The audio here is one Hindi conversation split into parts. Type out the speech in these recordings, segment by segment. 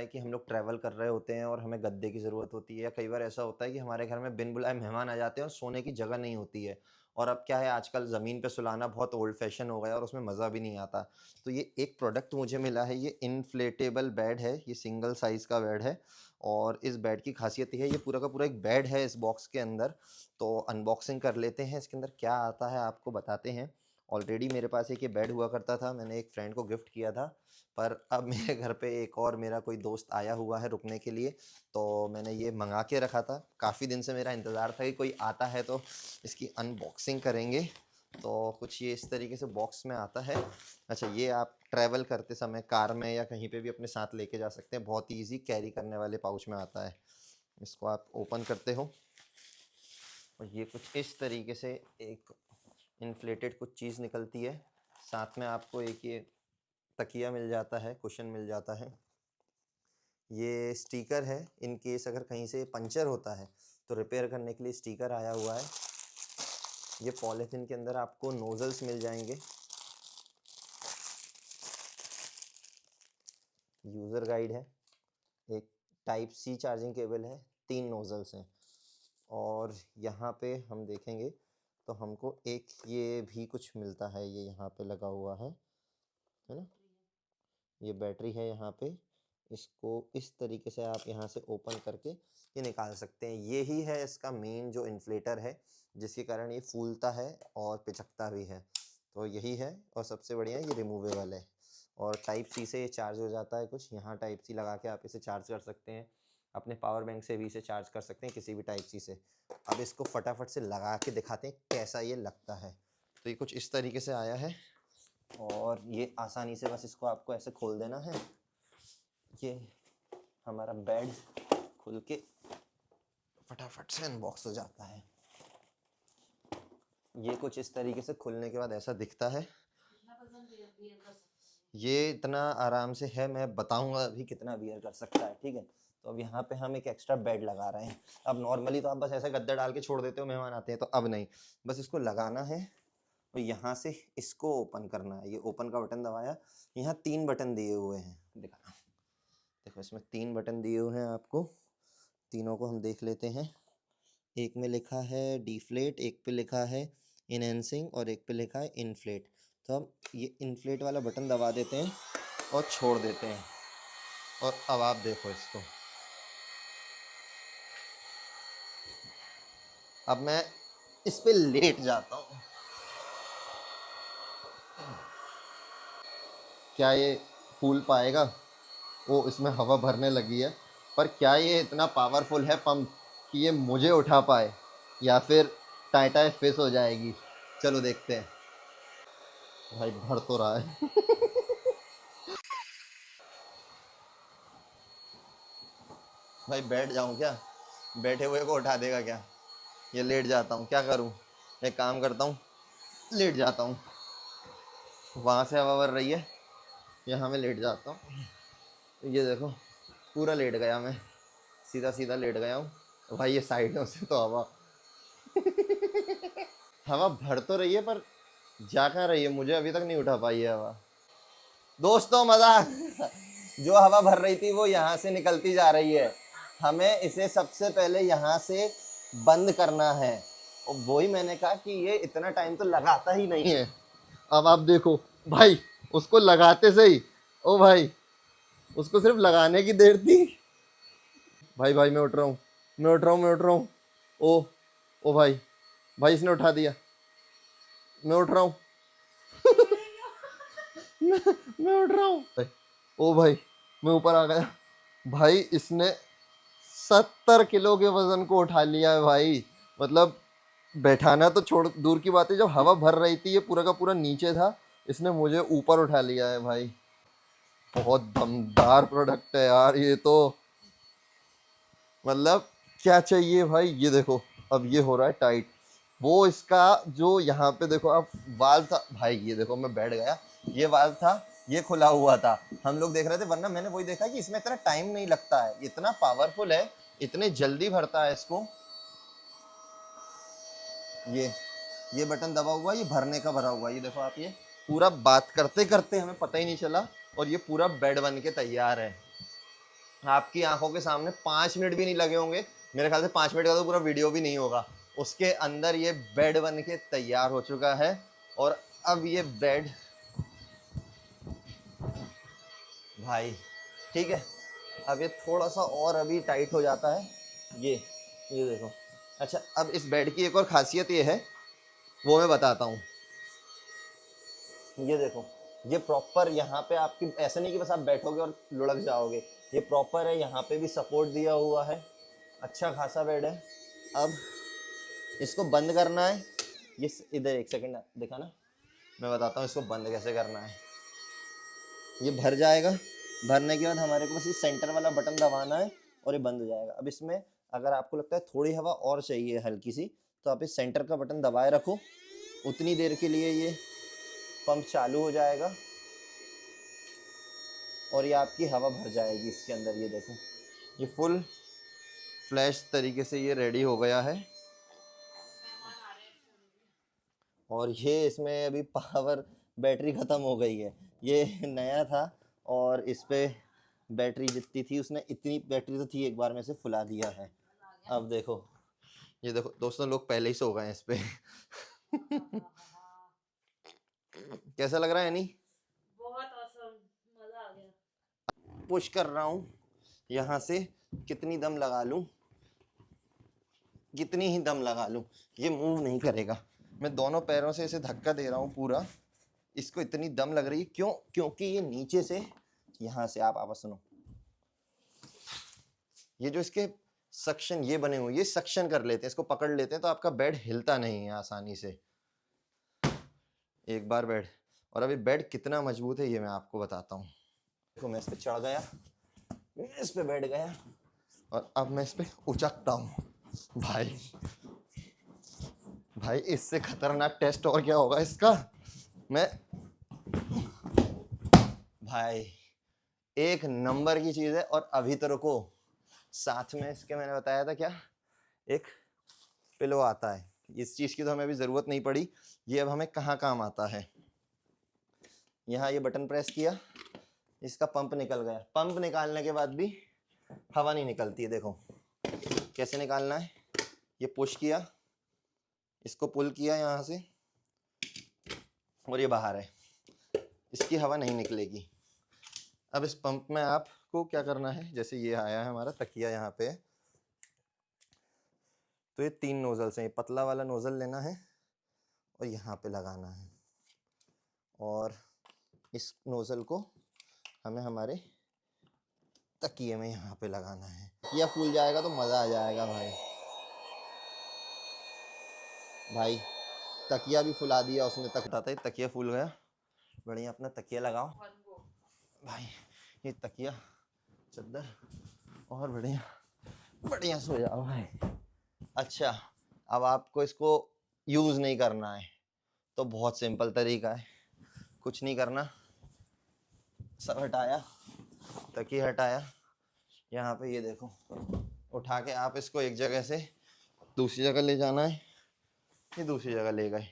है कि हम लोग ट्रैवल कर रहे होते हैं और हमें गद्दे की ज़रूरत होती है, या कई बार ऐसा होता है कि हमारे घर में बिन बुलाए मेहमान आ जाते हैं और सोने की जगह नहीं होती है। और अब क्या है, आजकल ज़मीन पे सुलाना बहुत ओल्ड फैशन हो गया है और उसमें मज़ा भी नहीं आता। तो ये एक प्रोडक्ट मुझे मिला है, ये इन्फ्लेटेबल बेड है, ये सिंगल साइज़ का बेड है। और इस बेड की ख़ासियत ये है, ये पूरा का पूरा एक बेड है इस बॉक्स के अंदर। तो अनबॉक्सिंग कर लेते हैं, इसके अंदर क्या आता है आपको बताते हैं। ऑलरेडी मेरे पास एक ये बेड हुआ करता था, मैंने एक फ्रेंड को गिफ्ट किया था। पर अब मेरे घर पे एक और मेरा कोई दोस्त आया हुआ है रुकने के लिए, तो मैंने ये मँगा के रखा था। काफ़ी दिन से मेरा इंतज़ार था कि कोई आता है तो इसकी अनबॉक्सिंग करेंगे। तो कुछ ये इस तरीके से बॉक्स में आता है। अच्छा, ये आप ट्रैवल करते समय कार में या कहीं पे भी अपने साथ लेके जा सकते हैं, बहुत ईज़ी कैरी करने वाले पाउच में आता है। इसको आप ओपन करते हो और ये कुछ इस तरीके से एक इन्फ्लेटेड कुछ चीज़ निकलती है। साथ में आपको एक ये तकिया मिल जाता है, कुशन मिल जाता है। ये स्टिकर है, इन केस अगर कहीं से पंचर होता है तो रिपेयर करने के लिए स्टिकर आया हुआ है। ये पॉलीथीन के अंदर आपको नोज़ल्स मिल जाएंगे। यूज़र गाइड है, एक टाइप सी चार्जिंग केबल है, 3 नोज़ल्स हैं। और यहाँ पे हम देखेंगे तो हमको एक ये भी कुछ मिलता है, ये यहाँ पे लगा हुआ है ना? ये बैटरी है यहाँ पे। इसको इस तरीके से आप यहाँ से ओपन करके ये निकाल सकते हैं। ये ही है इसका मेन जो इन्फ्लेटर है, जिसके कारण ये फूलता है और पिचकता भी है। तो यही है, और सबसे बढ़िया ये रिमूवेबल है और टाइप सी से ये चार्ज हो जाता है। कुछ यहाँ टाइप सी लगा के आप इसे चार्ज कर सकते हैं। अपने पावर बैंक से भी इसे चार्ज कर सकते हैं, किसी भी टाइप सी से। अब इसको फटाफट से लगा के दिखाते हैं कैसा ये लगता है। तो ये कुछ इस तरीके से आया है और ये आसानी से बस इसको आपको ऐसे खोल देना है। ये हमारा बेड खुल के फटाफट से अनबॉक्स हो जाता है। ये कुछ इस तरीके से खुलने के बाद ऐसा दिखता है। ये इतना आराम से है, मैं बताऊंगा अभी कितना बियर कर सकता है, ठीक है। तो अब यहाँ पे हम एक एक्स्ट्रा बेड लगा रहे हैं। अब नॉर्मली तो आप बस ऐसे गद्दा डाल के छोड़ देते हो, मेहमान आते हैं, तो अब नहीं, बस इसको लगाना है और यहाँ से इसको ओपन करना है। ये ओपन का बटन दबाया, यहाँ 3 बटन दिए हुए हैं, दिखाना देखो, इसमें 3 बटन दिए हुए हैं आपको। तीनों को हम देख लेते हैं। एक में लिखा है डिफ्लेट, एक पे लिखा है इनहेंसिंग और एक पे लिखा है इन्फ्लेट। तो हम ये इन्फ्लेट वाला बटन दबा देते हैं और छोड़ देते हैं। और अब आप देखो इसको, अब मैं इस पे लेट जाता हूँ। क्या ये फूल पाएगा? वो इसमें हवा भरने लगी है, पर क्या ये इतना पावरफुल है पंप कि ये मुझे उठा पाए, या फिर टाटा फिश हो जाएगी? चलो देखते हैं। भाई भर तो रहा है। भाई बैठ जाऊं क्या? बैठे हुए को उठा देगा क्या? ये लेट जाता हूँ, क्या करूँ? एक काम करता हूँ, लेट जाता हूँ। वहाँ से हवा भर रही है, यहाँ मैं लेट जाता हूँ। ये देखो, पूरा लेट गया मैं, सीधा सीधा लेट गया हूँ। भाई ये साइडों से तो हवा हवा भर तो रही है, पर जा कहाँ रही है? मुझे अभी तक नहीं उठा पाई है हवा। दोस्तों मजाक जो हवा भर रही थी वो यहाँ से निकलती जा रही है। हमें इसे सबसे पहले यहाँ से बंद करना है। और वही मैंने कहा कि ये इतना टाइम तो लगाता ही नहीं है। अब आप देखो भाई, उसको लगाते से ही, ओ भाई, उसको सिर्फ लगाने की देर थी। भाई भाई मैं उठ रहा हूँ, मैं उठ रहा हूँ, मैं उठ रहा हूँ। ओ ओ भाई, भाई इसने उठा दिया, मैं उठ रहा हूँ। मैं उठ रहा हूँ। ओ भाई, मैं ऊपर आ गया। भाई इसने 70 किलो के वजन को उठा लिया है भाई। मतलब बैठाना तो छोड़ दूर की बात है, जब हवा भर रही थी ये पूरा का पूरा नीचे था, इसने मुझे ऊपर उठा लिया है भाई। बहुत दमदार प्रोडक्ट है यार ये तो। मतलब क्या चाहिए भाई? ये देखो, अब ये हो रहा है टाइट। वो इसका जो यहाँ पे देखो आप वाल्व था भाई, ये देखो मैं बैठ गया, ये वाल्व था, ये खुला हुआ था, हम लोग देख रहे थे। वरना मैंने वही देखा कि इसमें इतना टाइम नहीं लगता है, इतना पावरफुल है, इतने जल्दी भरता है इसको। ये बटन दबा हुआ, ये भरने का भरा हुआ, ये देखो आप, ये पूरा बात करते करते हमें पता ही नहीं चला और ये पूरा बेड बन के तैयार है। आपकी आंखों के सामने 5 मिनट भी नहीं लगे होंगे, मेरे ख्याल से 5 मिनट का तो पूरा वीडियो भी नहीं होगा, उसके अंदर ये बेड बन के तैयार हो चुका है। और अब ये बेड भाई ठीक है, अब ये थोड़ा सा और अभी टाइट हो जाता है, ये देखो। अच्छा, अब इस बेड की एक और खासियत ये है, वो मैं बताता हूँ। ये देखो, ये प्रॉपर यहाँ पे आपकी ऐसा नहीं कि बस आप बैठोगे और लुढ़क जाओगे, ये प्रॉपर है, यहाँ पे भी सपोर्ट दिया हुआ है, अच्छा खासा बेड है। अब इसको बंद करना है, ये इधर एक सेकंड दिखा ना, मैं बताता हूँ इसको बंद कैसे करना है। ये भर जाएगा, भरने के बाद हमारे को बस इस सेंटर वाला बटन दबाना है और ये बंद हो जाएगा। अब इसमें अगर आपको लगता है थोड़ी हवा और चाहिए हल्की सी, तो आप इस सेंटर का बटन दबाए रखो, उतनी देर के लिए ये पंप चालू हो जाएगा और ये आपकी हवा भर जाएगी इसके अंदर। ये देखो, ये फुल फ्लैश तरीके से ये रेडी हो गया है। और ये इसमें अभी पावर बैटरी ख़त्म हो गई है, ये नया था और इस पे बैटरी जितनी थी उसने इतनी बैटरी तो थी, एक बार में से फुला दिया है। अब देखो, ये देखो दोस्तों, लोग पहले ही सो गए हैं इस पे। कैसा लग रहा है यानी? बहुत ऑसम, मजा आ गया। पुश कर रहा हूँ यहाँ से, कितनी दम लगा लूँ, कितनी ही दम लगा लूँ, ये मूव नहीं करेगा। मैं दोनों पैरों से इसे धक्का दे रहा हूँ पूरा, इसको इतनी दम लग रही है। क्यों? क्योंकि ये नीचे से, यहाँ से आप आवाज सुनो, ये जो इसके सक्शन ये बने हुए, ये सक्शन कर लेते हैं, इसको पकड़ लेते हैं, तो आपका बेड हिलता नहीं है आसानी से। एक बार बेड, और अभी बेड कितना मजबूत है ये मैं आपको बताता हूँ। देखो, मैं इस पे चढ़ गया, मैं इस पे बैठ गया और अब मैं इस पे उचकता हूँ। भाई भाई, इससे खतरनाक टेस्ट और क्या होगा इसका। मैं भाई, एक नंबर की चीज है। और अभी तो रुको, साथ में इसके मैंने बताया था क्या, एक पिलो आता है, इस चीज की तो हमें अभी जरूरत नहीं पड़ी। ये अब हमें कहाँ काम आता है, यहाँ ये बटन प्रेस किया, इसका पंप निकल गया। पंप निकालने के बाद भी हवा नहीं निकलती है, देखो कैसे निकालना है। ये पुश किया, इसको पुल किया यहाँ से, और ये बाहर है, इसकी हवा नहीं निकलेगी। अब इस पंप में आपको क्या करना है, जैसे ये आया है हमारा तकिया यहाँ पे, तो ये 3 नोजल से, पतला वाला नोजल लेना है और यहाँ पे लगाना है, और इस नोजल को हमें हमारे तकिए में यहाँ पे लगाना है। या फूल जाएगा तो मज़ा आ जाएगा भाई। भाई तकिया भी फुला दिया उसने, तक बताता है, तकिया फूल गया, बढ़िया अपना तकिया लगाओ भाई, ये तकिया चद्दर, और बढ़िया बढ़िया सो जाओ भाई। अच्छा, अब आपको इसको यूज़ नहीं करना है तो बहुत सिंपल तरीका है, कुछ नहीं करना, सब हटाया, तकिया हटाया, यहाँ पे ये देखो, उठा के आप इसको एक जगह से दूसरी जगह ले जाना है, ये दूसरी जगह ले गए,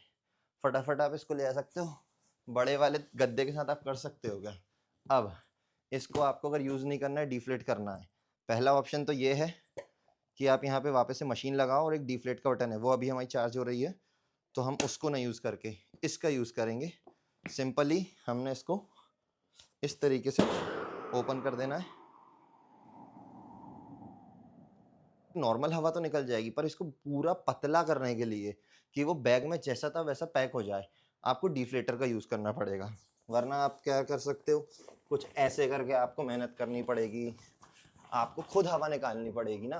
फटाफट आप इसको ले आ सकते हो। बड़े वाले गद्दे के साथ आप कर सकते हो क्या? अब इसको आपको अगर यूज़ नहीं करना है, डिफ्लेट करना है, पहला ऑप्शन तो ये है कि आप यहाँ पे वापस से मशीन लगाओ, और एक डिफ्लेट का बटन है, वो अभी हमारी चार्ज हो रही है, तो हम उसको ना यूज़ करके इसका यूज़ करेंगे। सिंपली हमने इसको इस तरीके से ओपन कर देना है, नॉर्मल हवा तो निकल जाएगी, पर इसको पूरा पतला करने के लिए कि वो बैग में जैसा था वैसा पैक हो जाए, आपको डिफ्लेटर का यूज़ करना पड़ेगा। वरना आप क्या कर सकते हो, कुछ ऐसे करके आपको मेहनत करनी पड़ेगी, आपको खुद हवा निकालनी पड़ेगी ना,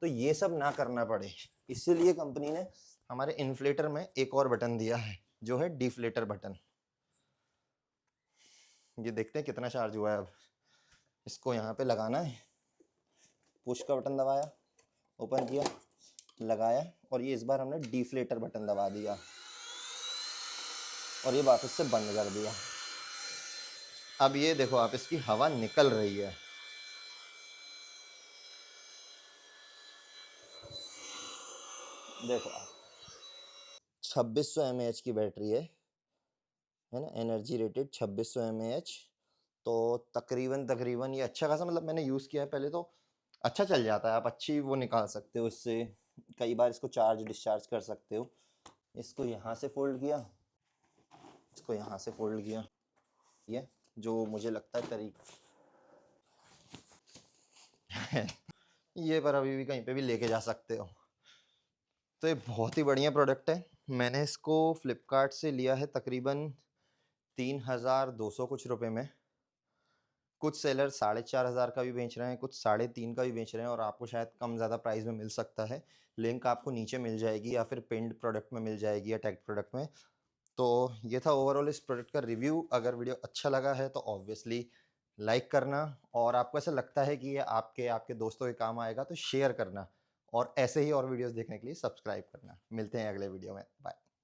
तो ये सब ना करना पड़े, इसीलिए कंपनी ने हमारे इन्फ्लेटर में एक और बटन दिया है, जो है डिफ्लेटर बटन। ये देखते हैं कितना चार्ज हुआ है। अब इसको यहाँ पे लगाना है, पुश का बटन दबाया, ओपन किया, लगाया, और ये इस बार हमने डिफ्लेटर बटन दबा दिया और ये वापस से बंद कर दिया। अब ये देखो आप, इसकी हवा निकल रही है, देखो आप, 2600 mAh की बैटरी है ना, एनर्जी रेटेड 2600 mAh, तो तकरीबन ये अच्छा खासा मतलब मैंने यूज़ किया है पहले, तो अच्छा चल जाता है, आप अच्छी वो निकाल सकते हो इससे, कई बार इसको चार्ज डिस्चार्ज कर सकते हो। इसको यहाँ से फ़ोल्ड किया, इसको यहाँ से फ़ोल्ड किया, ये जो मुझे लगता है ये पर अभी भी कहीं पे भी लेके जा सकते हो। तो ये बहुत ही बढ़िया प्रोडक्ट है। मैंने इसको फ्लिपकार्ट से लिया है तकरीबन 3,200 कुछ रुपए में। कुछ सेलर 4,500 का भी बेच रहे हैं, कुछ 3,500 का भी बेच रहे हैं और आपको शायद कम ज़्यादा प्राइस में मिल सकता है। लिंक आपको नीचे मिल जाएगी या फिर पिन्ड प्रोडक्ट में मिल जाएगी या टैग प्रोडक्ट में। तो ये था ओवरऑल इस प्रोडक्ट का रिव्यू। अगर वीडियो अच्छा लगा है तो ऑब्वियसली लाइक करना, और आपको ऐसा लगता है कि ये आपके दोस्तों के काम आएगा तो शेयर करना, और ऐसे ही और वीडियोज़ देखने के लिए सब्सक्राइब करना। मिलते हैं अगले वीडियो में। बाय।